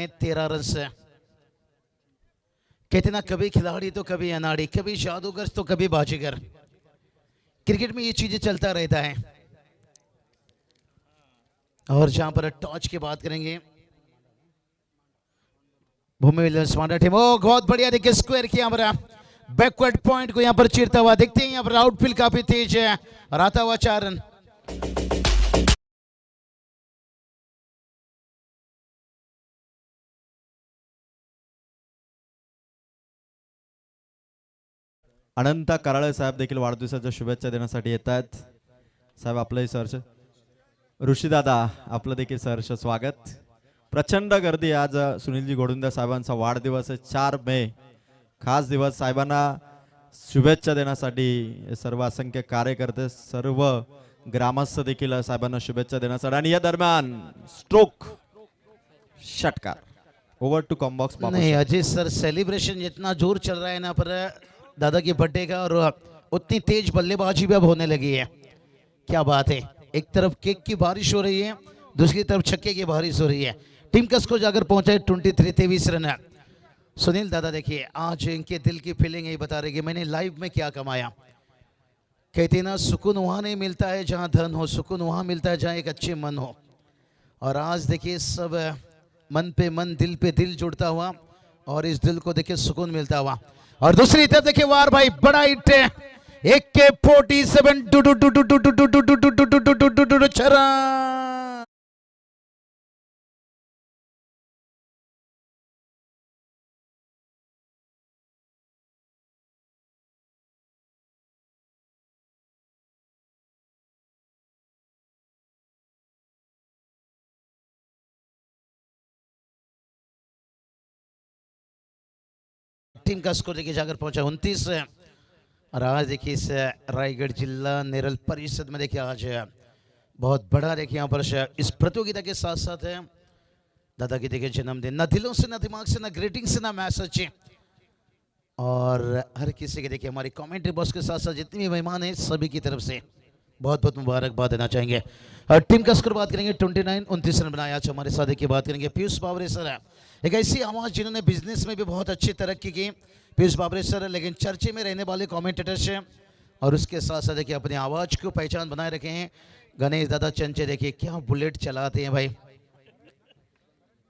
है 13 रन से। कहते ना कभी खिलाड़ी तो कभी अनाड़ी, कभी जादूगर तो कभी बाजीगर। क्रिकेट में ये चीजें चलता रहता है। और जहां पर टॉच की बात करेंगे, भूमि विलियम्स मांडा टीम, ओ बहुत बढ़िया देखिए स्क्वायर किया हमारा, बैकवर्ड पॉइंट को यहां पर चीरता हुआ देखते हैं। यहां पर आउटफील्ड काफी तेज है और आता हुआ 4 रन। अनंत कराळे साहेब देखील वाढदिवसाच्या शुभेच्छा देण्यासाठी येत आहेत। साहेब आपलंही सहर्ष, ऋषीदादा आपलं देखील सहर्ष स्वागत। प्रचंड गर्दी आज सुनीलजी घोडुंदे साहेबांचा वाढदिवस आहे 4 मे, खास दिवस। साहेबांना शुभेच्छा देण्यासाठी सर्व असंख्य कार्यकर्ते, सर्व ग्रामस्थ देखील साहेबांना शुभेच्छा देण्यासाठी। आणि या दरम्यान स्ट्रोक षटकार ओवर टू कॉम्बॉक्स। नहीं अजीत सर, सेलिब्रेशन जितना जोर चल रहा है ना पर दादा के बर्थडे का, और उतनी तेज बल्लेबाजी भी अब होने लगी है। क्या बात है, एक तरफ केक की बारिश हो रही है, दूसरी तरफ छक्के की बारिश हो रही है। टीम का स्कोर जाकर पहुंचा है 23 रन है। सुनील दादा देखिए आज इनके दिल की फीलिंग यही बता रही कि मैंने लाइफ में क्या कमाया। कहते ना सुकून वहाँ नहीं मिलता है जहाँ धन हो, सुकून वहाँ मिलता है जहाँ एक अच्छे मन हो। और आज देखिए सब मन पे मन, दिल पे दिल जुड़ता हुआ, और इस दिल को देखिए सुकून मिलता हुआ। और दूसरी तरफ देखिए वार भाई, बड़ा हिट है, 47 छरा। टीम का स्कोर देखिए जाकर पहुंचा 29 है। और आज देखिए इस रायगढ़ जिला नेरल परिषद में देखिए आज बहुत बड़ा देखिए यहाँ पर इस प्रतियोगिता के साथ साथ है दादा की देखिए जन्मदिन। ना दिलों से, ना दिमाग से, ना ग्रीटिंग से, ना मैसेज से, और हर किसी के देखिए हमारी कमेंट्री बॉक्स के साथ साथ जितने भी मेहमान हैं सभी की तरफ से बहुत बहुत मुबारकबाद देना चाहेंगे। और टीम का स्कोर बात करेंगे 29 रन बनाया। आज हमारे साथ की बात करेंगे पीयूष बावरे सर है, एक ऐसी आवाज़ जिन्होंने बिजनेस में भी बहुत अच्छी तरक्की की। पीयूष बावरे सर, लेकिन चर्चे में रहने वाले कमेंटेटर्स हैं, और उसके साथ साथ देखिए अपनी आवाज़ को पहचान बनाए रखे हैं गणेश दादा चंचे। देखिए क्या बुलेट चलाते हैं भाई,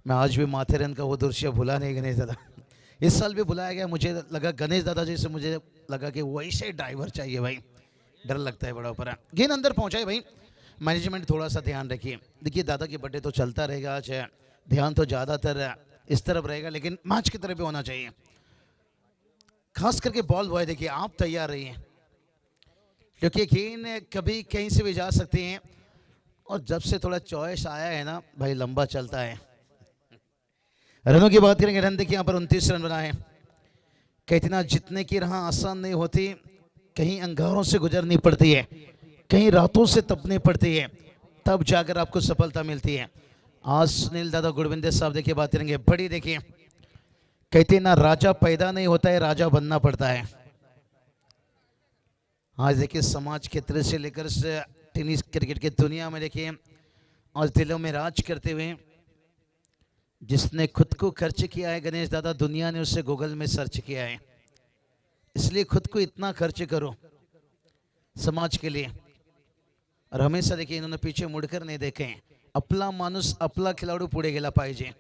मैं आज भी माथेरन का वो दृश्य भूला नहीं गणेश दादा। इस साल भी बुलाया गया, मुझे लगा गणेश दादा जी से, मुझे लगा कि वैसे ड्राइवर चाहिए भाई, डर लगता है बड़ा ऊपर। गेंद अंदर पहुंचाए भाई, मैनेजमेंट थोड़ा सा ध्यान रखिए। देखिए दादा की बर्थडे तो चलता रहेगा आज, ध्यान तो ज़्यादातर इस तरफ रहेगा, लेकिन मैच की तरफ भी होना चाहिए। खास करके बॉल बॉय देखिए आप तैयार रहिए, क्योंकि गेंद कभी कहीं से भी जा सकती हैं, और जब से थोड़ा चॉइस आया है ना भाई लंबा चलता है। रनों की बात करेंगे, रन देखिए यहाँ पर 29 रन बनाए। कहते ना जितने की राह आसान नहीं होती, कहीं अंगारों से गुजरनी पड़ती है, कहीं रातों से तपनी पड़ती है, तब जाकर आपको सफलता मिलती है। आज सुनील दादा गुड़विंदे साहब देखिए बात करेंगे बड़ी, देखिए कहते ना राजा पैदा नहीं होता है, राजा बनना पड़ता है। आज देखिए समाज क्षेत्र से लेकर टेनिस क्रिकेट की दुनिया में देखिए आज दिलों में राज करते हुए जिसने खुद को खर्च किया है गणेश दादा, दुनिया ने उससे गूगल में सर्च किया है। इसलिए खुद को इतना खर्च करो समाज के लिए। और हमेशा देखिए इन्होंने पीछे मुड़कर नहीं देखे, आपला माणूस आपला खिलाड़ू पुढे गेला पाहिजे।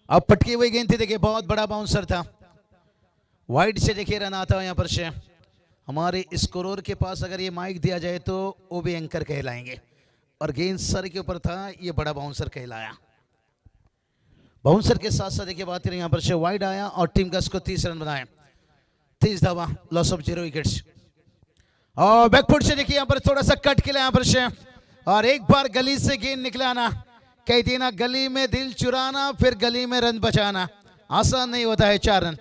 अब पटकी हुई गेंद थी, देखिए बहुत बड़ा बाउंसर था, वाइड से देखिए रन आता है यहाँ पर से। हमारे स्कोरर के पास अगर ये माइक दिया जाए तो वो भी एंकर कहलाएंगे, और गेंद सर के ऊपर था, ये बड़ा बाउंसर कहलाया। बाउंसर के साथ साथ देखिए बात करें यहाँ पर से वाइड आया, और टीम का स्कोर 30 रन बनाए, 30 धावा, लॉस ऑफ 0 विकेट्स। और बैकफुट से देखिए यहाँ पर थोड़ा सा कट खेला यहाँ पर से, और एक बार गली से गेंद निकला ना, कहती ना गली में दिल चुराना फिर गली में रन बचाना आसान नहीं होता है। 4 रन।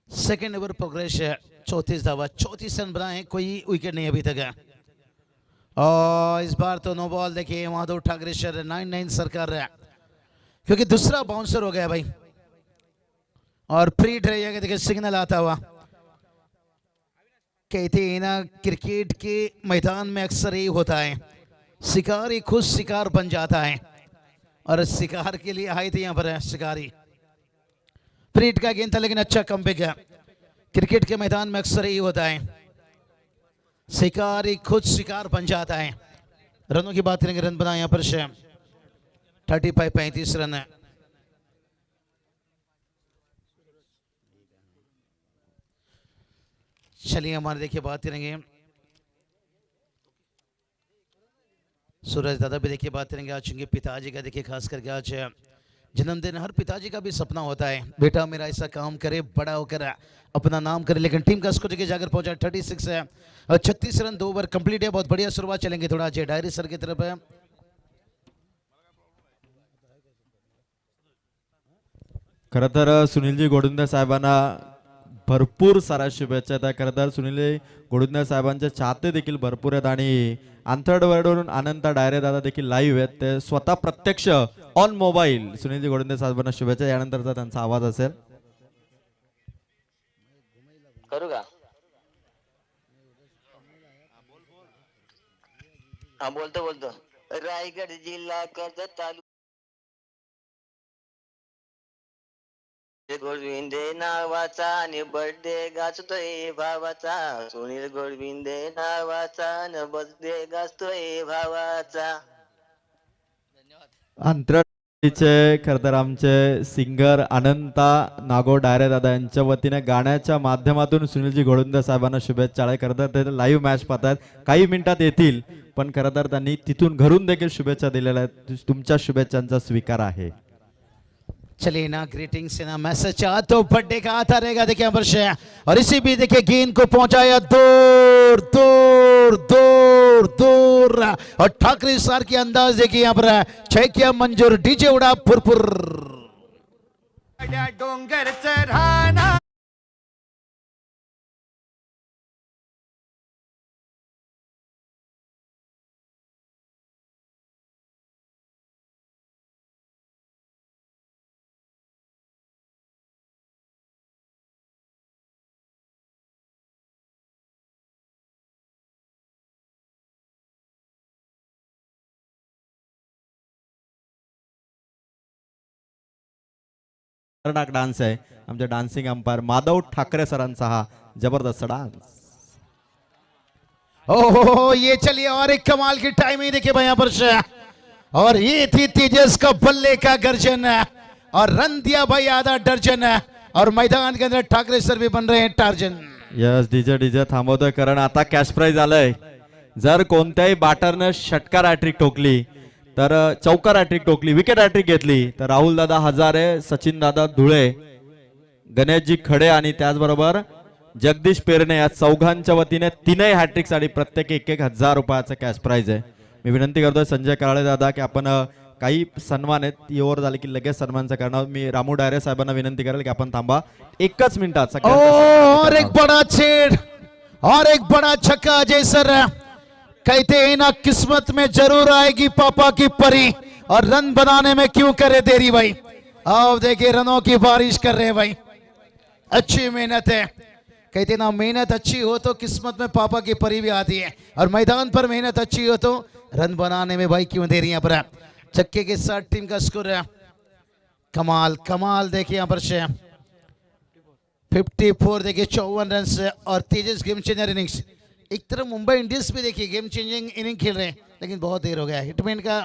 सेकेंड ओवर प्रोग्रेस है, 34 धावा, 34 रन बनाए, कोई विकेट नहीं अभी तक है। और इस बार तो नो बॉल देखिए माधव ठाकरे सर 9-9 सरकार रहा क्योंकि दूसरा बाउंसर हो गया भाई और फ्री रहेगा देखिए सिग्नल आता हुआ। कहते हैं ना क्रिकेट के मैदान में अक्सर यही होता है, शिकारी खुद शिकार बन जाता है और शिकार के लिए आए थे यहाँ पर शिकारी। फ्रीट का गेंद था लेकिन अच्छा कमबैक है। क्रिकेट के मैदान में अक्सर यही होता है, शिकारी खुद शिकार बन जाता है। रनों की बात करेंगे, रन बनाए यहाँ पर 35 रन है। चलिए हमारे देखिए बात करेंगे सूरज दादा भी देखिए बात करेंगे आज उनके पिताजी का देखिए खास करके आज जन्मदिन। हर पिताजी का भी सपना होता है बेटा मेरा ऐसा काम करे बड़ा होकर अपना नाम करे, लेकिन टीम का स्कोर देखिए जाकर पहुंचा 36 है और 36 रन 2 ओवर कंप्लीट है। बहुत बढ़िया शुरुआत चलेंगे थोड़ा आज डायरी सर की तरफ है। खरं तर सुनीलजी गोडुंदे साहेबांना भरपूर साऱ्या शुभेच्छा आहेत. खरं तर सुनील गोडुंदे साहेबांचे चाहते देखील भरपूर आहेत आणि आंथर्डवरून अनंत डायरे दादा देखील लाईव्ह आहेत. ते स्वतः प्रत्यक्ष ऑन मोबाईल सुनीलजी गोडुंदे साहेबांना शुभेच्छा. यानंतरचा त्यांचा आवाज असेल. करू का? हा बोलतो. रायगड जिल्हा कर्जत तालुका गोडविंदे नावाचा आणि बर्थडे गाजतोय भावाचा. सुनील गोडविंदे नावाचा आणि बर्थडे गाजतोय भावाचा. आंतरराष्ट्रीयचे खरं तर आमचे सिंगर अनंता नागो डायरे दादा यांच्या वतीने गाण्याच्या माध्यमातून सुनीलजी गोडुंदे साहेबांना शुभेच्छा आहे. खरं तर ते लाईव्ह मॅच पाहतात, काही मिनिटात येतील, पण खरं तर त्यांनी तिथून घरून देखील शुभेच्छा दिलेल्या आहेत. तुमच्या शुभेच्छांचा स्वीकार आहे. चलिए ना ग्रीटिंग्स से ना मैसेज तो बर्थडे का आता रहेगा देखिए वर्ष और इसी भी देखिए गेंद को पहुंचाया दूर दूर दूर दूर और ठाकरे सर के अंदाज देखिए यहाँ पर छह किया मंजूर. डीजे उड़ा फुरफुर डोंगर चढ़ाना खतरनाक डान्स आहे. आमचे डान्सिंग अंपायर माधव ठाकरे सरांचा हा जबरदस्त डान्स. ओहो ये चलिए और एक कमाल की टाइमिंग देखिए भाई यहाँ पर और ये थी तेजस का बल्ले का गर्जन और रन दिया भाई आधा दर्जन और मैदान के अंदर ठाकरे सर भी बन रहे हैं टार्जन. यस डीजे थांबवतोय कारण आता कॅश प्राइज आलंय. जर कोणत्याही बॅटरनं षटकार हॅट्रिक ठोकली तर चौकार हॅट्रिक टोकली, विकेट हॅट्रिक घेतली तर राहुल दादा हजारे, सचिन दादा धुळे, गणेशजी खडे आणि त्याचबरोबर जगदीश पेरणे या चौघांच्या वतीने तीनही हॅट्रिक्स आणि प्रत्येक 1,000 रुपयाचं कॅश प्राइज आहे. मी विनंती करतोय संजय कराळे दादा की आपण काही सन्मान आहेत ती ओव्हर झाली की लगेच सन्मानचं करणार. मी रामू डायरे साहेबांना विनंती करेल की आपण थांबा, एकच मिनिटात और एक बड़ा छेड़ और एक बड़ा छक्का. अजय सर कहते हैं ना किस्मत में जरूर आएगी पापा की परी और रन बनाने में क्यों करे देरी भाई. अब देखिए रनों की बारिश कर रहे हैं भाई, अच्छी मेहनत है. कहते ना मेहनत अच्छी हो तो किस्मत में पापा की परी भी आती है और मैदान पर मेहनत अच्छी हो तो रन बनाने में भाई क्यों देरी. यहाँ पर छक्के के साथ टीम का स्कोर है कमाल कमाल. देखिए यहाँ पर 54 देखिए 54 रन और तेजस गेम चेंजर इनिंग्स. एक तरफ मुंबई इंडियंस भी देखिए गेम चेंजिंग इनिंग खेल रहे हैं लेकिन बहुत देर हो गया. हिटमैन का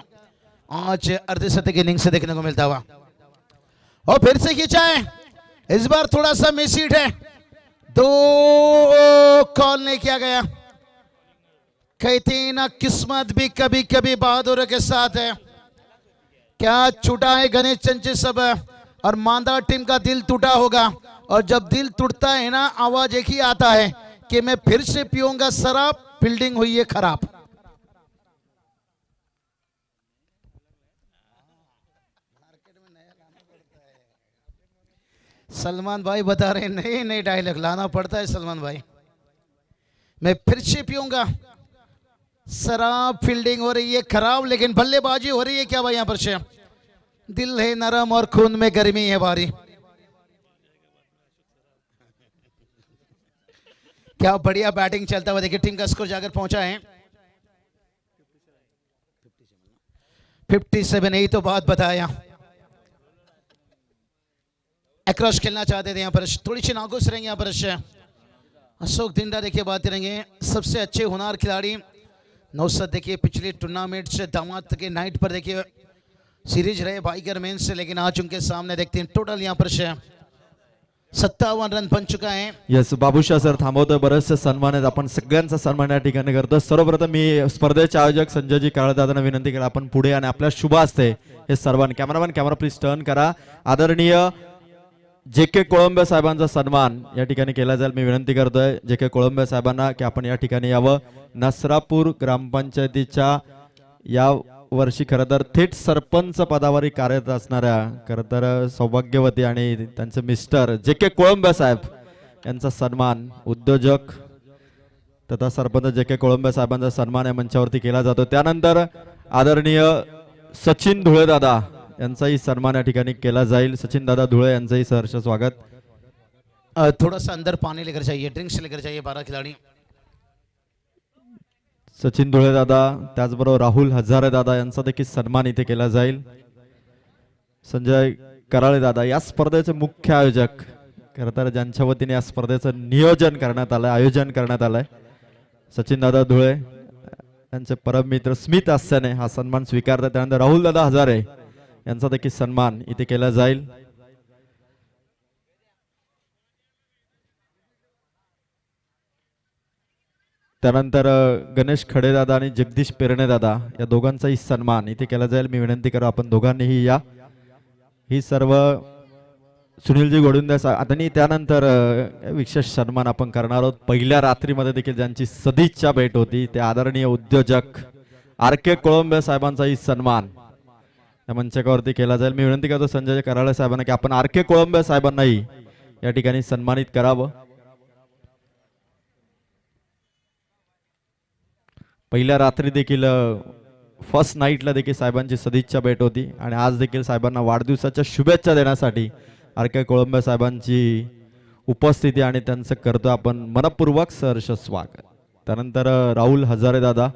आज अर्धशतक इनिंग से देखने को मिलता हुआ और फिर से खींचा है. इस बार थोड़ा सा मिस हिट है, 2 कॉल नहीं किया गया. कहते हैं ना किस्मत भी कभी कभी बहादुर के साथ है. क्या छूटा है गणेश चंचे सब और मांदा टीम का दिल टूटा होगा और जब दिल टूटता है ना आवाज एक ही आता है कि मैं फिर से पीऊंगा शराब, फील्डिंग हुई है खराब. सलमान भाई बता रहे नए नए डायलॉग लाना पड़ता है. सलमान भाई मैं फिर से पीऊंगा शराब फील्डिंग हो रही है खराब, लेकिन बल्लेबाजी हो रही है क्या भाई यहाँ पर से। दिल है नरम और खून में गर्मी है भारी। क्या बढ़िया बैटिंग चलता हुआ देखिए, टीम का स्कोर जाकर पहुंचा है 57। यही तो बात बताया, अक्रॉस खेलना चाहते थे यहाँ पर, थोड़ी सी नाखुश रहेंगे यहाँ पर। अशोक दिंडा देखिए बात करेंगे, सबसे अच्छे हुनर खिलाड़ी। नौसद देखिए पिछले टूर्नामेंट से दामाद के नाइट पर देखिए सीरीज रहे बाइकर मैन से, लेकिन आज उनके सामने देखते हैं टोटल यहाँ पर 57 रन बन चुका है। यस बाबूशा सर थांबवतोय, बरेचसे सन्मान आहेत, आपण सगळ्यांचा सन्मान या ठिकाणी करतो। सर्वप्रथम मी स्पर्धेचे आयोजक संजयजी काळदादांना विनंती करा आपण पुढे आणि आपल्या शुभ हस्ते हे सर्वांना कॅमेरामॅन कॅमेरा प्लीज टर्न करा। आदरणीय जे.के. कोळंबे साहेबांचा सन्मान या ठिकाणी केला जाईल। मी विनंती करतोय जे.के. कोळंबे साहेबांना की आपण या ठिकाणी यावं। नसरापूर ग्रामपंचायतीच्या या वर्षी खरं तर थेट सरपंच पदावरी कार्यरत असणाऱ्या खरं तर सौभाग्यवती आणि त्यांचे मिस्टर जे.के. कोळंबे साहेब यांचा सन्मान, उद्योजक तथा सरपंच जे.के. कोळंबे साहेबांचा सन्मान या मंचावरती केला जातो। त्यानंतर आदरणीय सचिन धुळे दादा यांचाही सन्मान या ठिकाणी केला जाईल। सचिन दादा धुळे यांचंही सहर्ष स्वागत। थोड़ा सा अंदर पानी लेकर जाइए, ड्रिंक्स लेकर जाइए 12 खिलाड़ी। सचिन धुळे दादा, त्याचबरोबर राहुल हजारे दादा यांचा देखील सन्मान इथे केला जाईल। संजय कराळे दादा या स्पर्धेचे मुख्य आयोजक, खरं तर ज्यांच्या वतीने या स्पर्धेचं नियोजन करण्यात आलंय, आयोजन करण्यात आलंय। सचिन दादा धुळे यांचे परम मित्र स्मित हास्याने हा सन्मान स्वीकारतात। त्यानंतर राहुल दादा हजारे यांचा देखील सन्मान इथे केला जाईल। त्यानंतर गणेश खडेदादा आणि जगदीश पेरणेदादा या दोघांचाही सन्मान इथे केला जाईल। मी विनंती करू आपण दोघांनीही या। ही सर्व सुनीलजी गोडुंदे आणि त्यानंतर विशेष सन्मान आपण करणार आहोत। पहिल्या रात्रीमध्ये देखील ज्यांची सदिच्छा भेट होती ते आदरणीय उद्योजक आर.के. कोळंबे साहेबांचाही सन्मान या मंचावरती केला जाईल। मी विनंती करतो संजय कराळे साहेबांना की आपण आर.के. कोळंबे साहेबांनाही या ठिकाणी सन्मानित करावं। पहिल्या रात्री देखील फर्स्ट नाईटला देखील साहेबांची सदिच्छा भेट होती आणि आज देखील साहेबांना वाढदिवसाच्या शुभेच्छा देण्यासाठी आर.के. कोळंबे साहेबांची उपस्थिती आणि त्यांचं करतो आपण मनपूर्वक सहर्ष स्वागत। त्यानंतर राहुल हजारे दादा,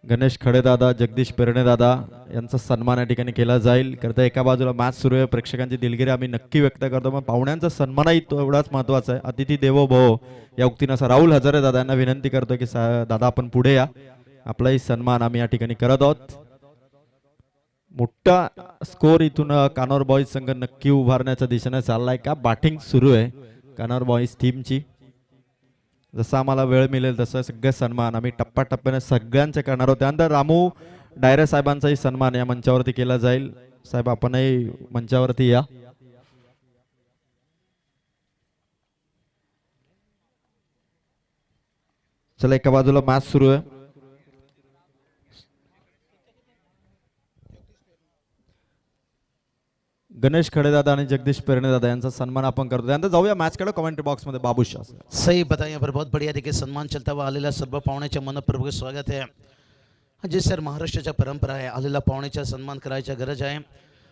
गणेश खडेदादा, जगदीश पेरणेदादा यांचा सन्मान या ठिकाणी केला जाईल। करता एका बाजूला मॅच सुरू आहे, प्रेक्षकांची दिलगिरी आम्ही नक्की व्यक्त करतो, पण पाहुण्यांचा सन्मानही एवढाच महत्वाचा आहे। अतिथी देवो भव या उक्तीनुसार राहुल हजारे दादा यांना विनंती करतो की दादा आपण पुढे या, आपलाही सन्मान आम्ही या ठिकाणी करत आहोत। मोठा स्कोर इथून कानोर बॉईज संघ नक्की उभारण्याच्या दिशेने चाललाय का। बॅटिंग सुरू आहे कानोर बॉईज टीमची, जसं आम्हाला वेळ मिळेल तसं सगळे सन्मान आम्ही टप्प्याटप्प्याने सगळ्यांचे करणार आहोत। त्यानंतर रामू डायरे साहेबांचाही सन्मान या मंचावरती केला जाईल। साहेब आपणही मंचावरती या। चला एका बाजूला मॅच सुरू आहे, गणेश खडेदादा आणि जगदीश पेरणेदादा यांचा सन्मान आपण करतो। त्यानंतर जाऊया मॅच कडे। कमेंट बॉक्स मध्ये बाबूशा सही बताया यहाँ पर, बहुत बढ़िया देखिए सन्मान चलता हुआ आलेला सर्व पाहुण्याच्या मनपूर्वक स्वागत है। जी सर, महाराष्ट्राच्या परंपरा है, आलेला पाहुण्याचा सन्मान करायचा गरज आहे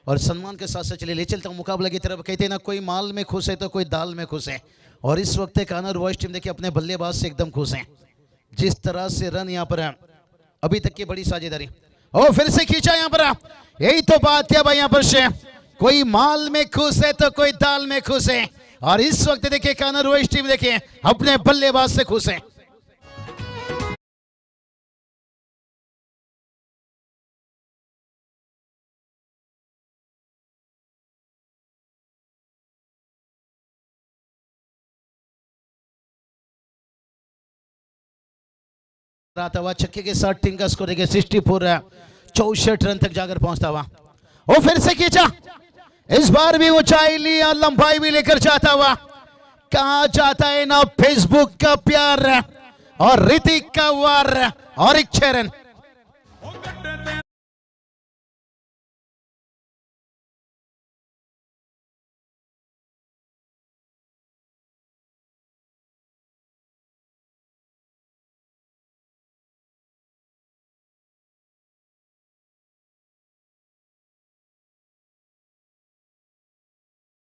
और सम्मान के साथ साथ चलिए ले चलता हूँ मुकाबला की तरफ। कहते हैं ना, कोई माल में खुश है तो कोई दाल में खुश है, और इस वक्त कानर वॉइस टीम देखिए अपने बल्लेबाज से एकदम खुश है। जिस तरह से रन यहाँ पर अभी तक की बड़ी साझेदारी, और फिर से खींचा यहाँ पर, यही तो बात है भाई यहाँ पर से, कोई माल में खुश है तो कोई दाल में खुश है, और इस वक्त देखिए कानर वॉइस टीम देखिए अपने बल्लेबाज से खुश है। हुआ छक्के के साथ टीम का स्कोर देखिए 64, 64 रन तक जाकर पहुंचता हुआ, और फिर से खींचा, इस बार भी ऊंचाई ली और लंबाई भी लेकर जाता हुआ। कहा जाता है ना, फेसबुक का प्यार और ऋतिक का वार, और एक 6 रन।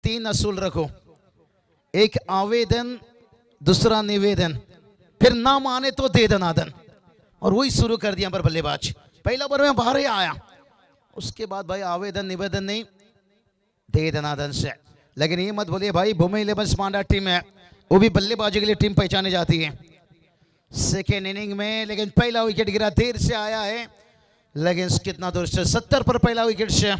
तीन असूल रखो, एक आवेदन, दूसरा निवेदन, फिर ना माने तो दे दनादन। और वही शुरू कर दिया पर बल्लेबाज। पहला ओवर में बाहर ही आया, उसके बाद भाई आवेदन निवेदन नहीं, दे दनादन से। लेकिन ये मत बोलिए भाई भूमि 11 स्मार्ट टीम है, वो भी बल्लेबाजी के लिए टीम पहचाने जाती है सेकेंड इनिंग में। लेकिन पहला विकेट गिरा, देर से आया है, लेकिन कितना दूर से 70 पर पहला विकेट से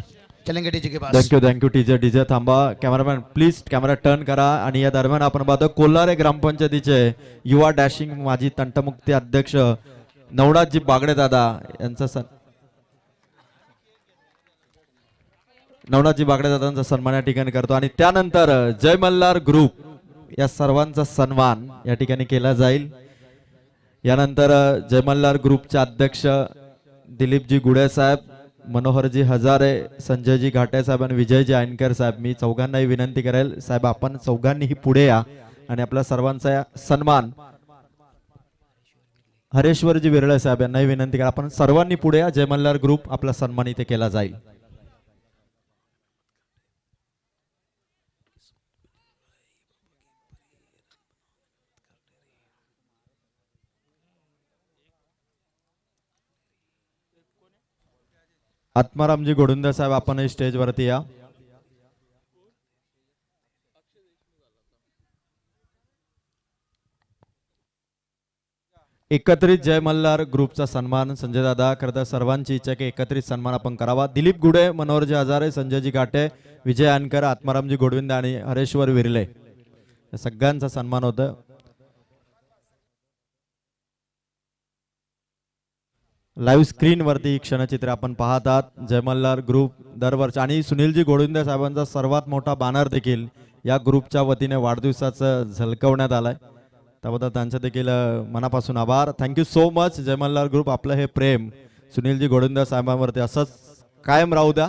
चलेंगे डीजे के पास। थँक्यू डीजे डीजे थांबा. कॅमेरामॅन प्लीज कॅमेरा टर्न करा. आणि या दरम्यान आपण पाहतो कोल्हारे ग्रामपंचायतीचे युवा डॅशिंग माजी तंटमुक्ती अध्यक्ष नवनाथजी बागडे दादा यांचा नवनाथजी बागडे दादांचा सन्मान या ठिकाणी करतो. आणि त्यानंतर जय मल्हार ग्रुप या सर्वांचा सन्मान या ठिकाणी केला जाईल. यानंतर जय मल्हार ग्रुपचे अध्यक्ष दिलीपजी गुडे साहेब, मनोहरजी हजारे, संजयजी घाटे साहेब आणि विजयजी आयनकर साहेब, मी चौघांनाही विनंती करेल साहेब आपण चौघांनीही पुढे या आणि आपल्या सर्वांचा सन्मान हरेश्वरजी विरळे साहेब यांनाही विनंती करा आपण सर्वांनी पुढे या. जय मल्हार ग्रुप आपला सन्मान इथे केला जाईल. आत्मारामजी गोडुंदे साहेब आपण स्टेज वरती या. एकत्रित जय मल्हार ग्रुपचा सन्मान संजय दादा करता. सर्वांची इच्छा की एकत्रित सन्मान आपण करावा. दिलीप गुडे, मनोहरजी हजारे, संजयजी घाटे, विजय आणकर, आत्मारामजी गोडविंदे आणि हरेश्वर विरले या सगळ्यांचा सन्मान होतं. लाईव्ह स्क्रीन वरती क्षणचित्र आपण पाहतात. जय मल्हार ग्रुप दरवर्षी आणि सुनीलजी गोडविंदे साहेबांचा सर्वात मोठा बॅनर देखील या ग्रुपच्या वतीने वाढदिवसाचं झलकवण्यात आलाय. त्याबद्दल त्यांचं देखील मनापासून आभार. थँक्यू सो मच जय मल्हार ग्रुप. आपलं हे प्रेम सुनीलजी गोडविंदे साहेबांवरती असंच कायम राहू द्या.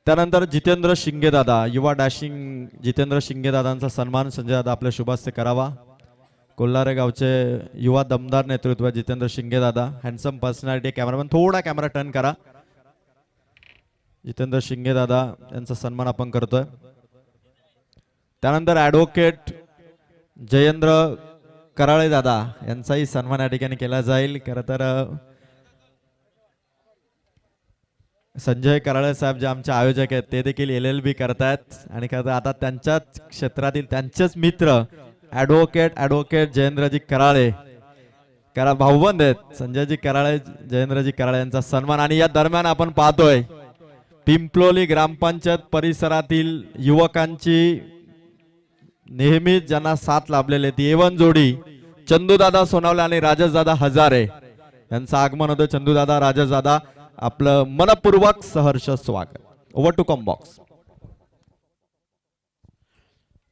त्यानंतर जितेंद्र शिंगे दादा, युवा डॅशिंग जितेंद्र शिंगे दादांचा सन्मान संजय दादा आपल्या शुभास्ते करावा. कोल्हारे गावचे युवा दमदार नेतृत्व जितेंद्र शिंगे दादा, हँडसम पर्सनॅलिटी. कॅमेरामॅन थोडा कॅमेरा टर्न करा. जितेंद्र शिंगे दादा यांचा सन्मान आपण करतोय. त्यानंतर ॲडव्होकेट जयेंद्र कराळे दादा यांचाही सन्मान या ठिकाणी केला जाईल. खरं तर संजय कराळे साहेब जे आमचे आयोजक आहेत ते देखील LLB करतायत आणि खरं तर आता त्यांच्याच क्षेत्रातील त्यांचेच मित्र ॲडव्होकेट जयेंद्रजी कराळे करा भाऊबंद आहेत संजयजी कराळे जयेंद्रजी कराळे यांचा सन्मान. आणि या दरम्यान आपण पाहतोय पिंपलोली ग्रामपंचायत परिसरातील युवकांची नेहमीच ज्यांना साथ लाभलेली ती एवन जोडी चंदूदादा सोनावले आणि राजेशदादा हजारे यांचं आगमन होतं. चंदूदादा, राजेशदादा आपलं मनपूर्वक सहर्ष स्वागत. Over to come box.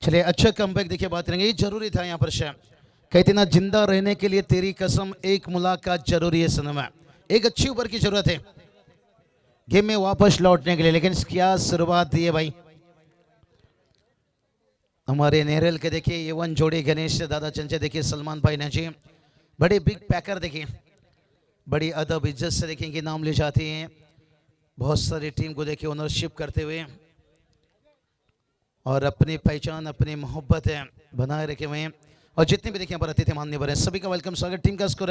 चलिए अच्छा कमबैक देखिए बात करेंगे. ये जरूरी था यहाँ पर शायद कहते ना जिंदा रहने के लिए तेरी कसम एक मुलाकात जरूरी है सनम. एक अच्छी ओवर की जरूरत है गेम में वापस लौटने के लिए. लेकिन क्या शुरुआत दी है भाई हमारे नेरल के. देखिए ये वन जोड़ी गणेश दादा चंचे, देखिए सलमान भाई ने जी बड़े बिग पैकर, देखिए बड़ी अदब इज्जत से देखिए इनके नाम ले जाती हैं. बहुत सारी टीम को देखिए ओनरशिप करते हुए और अपनी पहचान अपनी मोहब्बत है बनाए रखे हुए हैं. और जितने भी देखिए पर अतिथि माननीय बने सभी का वेलकम स्वागत. टीम का स्कोर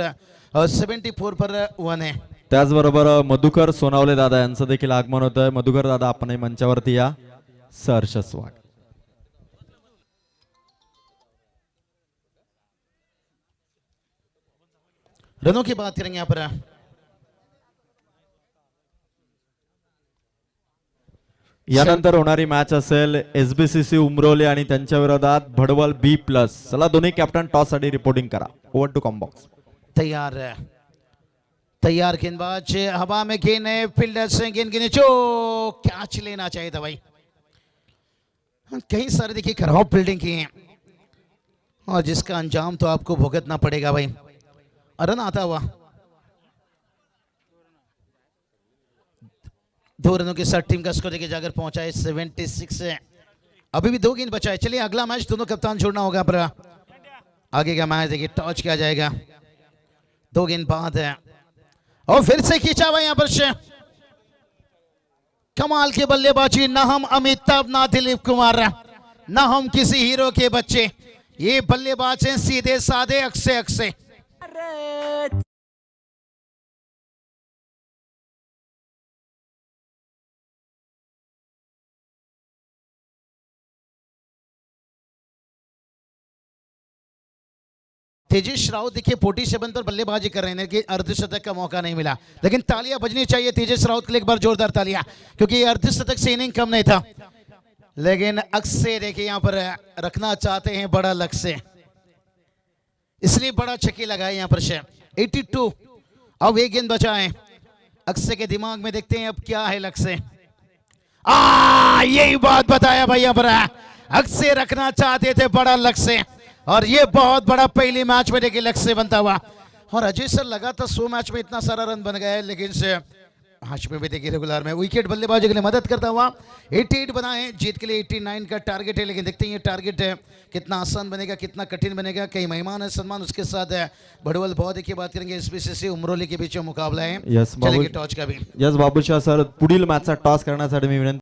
74 पर 1 है. त्याचबरोबर मधुकर सोनावले दादा यांचं देखील आगमन होतं. मधुकर दादा आपण मंचावरती या. सहर्ष स्वागत. रनों की बात करेंगे यहाँ पर. यानंतर होणारी मॅच असेल SBCC उमरोली आणि त्यांच्या विरोधात भडवल B+. चला दोन्ही कॅप्टन टॉस साठी रिपोर्टिंग करा. Over to come box. तैयार है, तैयार गेंदबाज हवा में गेंद है, फील्डर से गेंद गिने जो कैच लेना चाहिए था भाई. कई सारे देखिए खराब फील्डिंग की है और जिसका अंजाम तो आपको भुगतना पड़ेगा भाई. रन आता हुआ 2 रनों के साथ टीम का स्कोर देखिए जाकर पहुंचा है 76 है. अभी भी 2 गेंद बचा है. चलिए अगला मैच दोनों कप्तान छोड़ना होगा पर आगे का मैच देखिए टॉच किया जाएगा. 2 गेंद बाद है और फिर से खींचा हुआ यहाँ पर कमाल की बल्लेबाजी, ना हम अमिताभ ना दिलीप कुमार ना हम किसी हीरो के बच्चे, ये बल्लेबाज हैं सीधे साधे अक्षय अक्षय। तेजस राउत देखिए 47 पर बल्लेबाजी कर रहे हैं कि अर्धशतक का मौका नहीं मिला, लेकिन तालियां बजनी चाहिए तेजस राउत के लिए, एक बार जोरदार तालियां, क्योंकि ये अर्धशतक से इनिंग कम नहीं था। लेकिन अक्षय देखिए यहां पर रखना चाहते हैं बड़ा लक्ष्य, इसलिए बड़ा छक्के लगाए यहां पर से 82। अब एक गेंद बचा है अक्षय के दिमाग में, देखते हैं अब क्या है लक्ष्य। यही बात बताया भाई, यहां पर अक्षय रखना चाहते थे बड़ा लक्ष्य, और ये बहुत बड़ा पहली मैच में देखिए लक्ष्य बनता हुआ। और अजय सर लगातार 100 मैच में इतना सारा रन बन गया है, लेकिन से मैच में भी देखिए रेगुलर में विकेट बल्लेबाजी के लिए मदद करता हुआ 88 बना है, जीत के लिए 89 का टारगेट है। लेकिन देखते हैं ये टारगेट कितना आसान बनेगा, कितना कठिन बनेगा। कई मेहमान है सम्मान, उसके साथ बड़वल बहुत देखिए बात करेंगे, एसबीसीसी उमरोली के बीच मुकाबला है। यस चलेंगे टॉस का भी। यस बाबूशाह सर, पुढील मॅचचा टॉस करण्यासाठी मी विनंती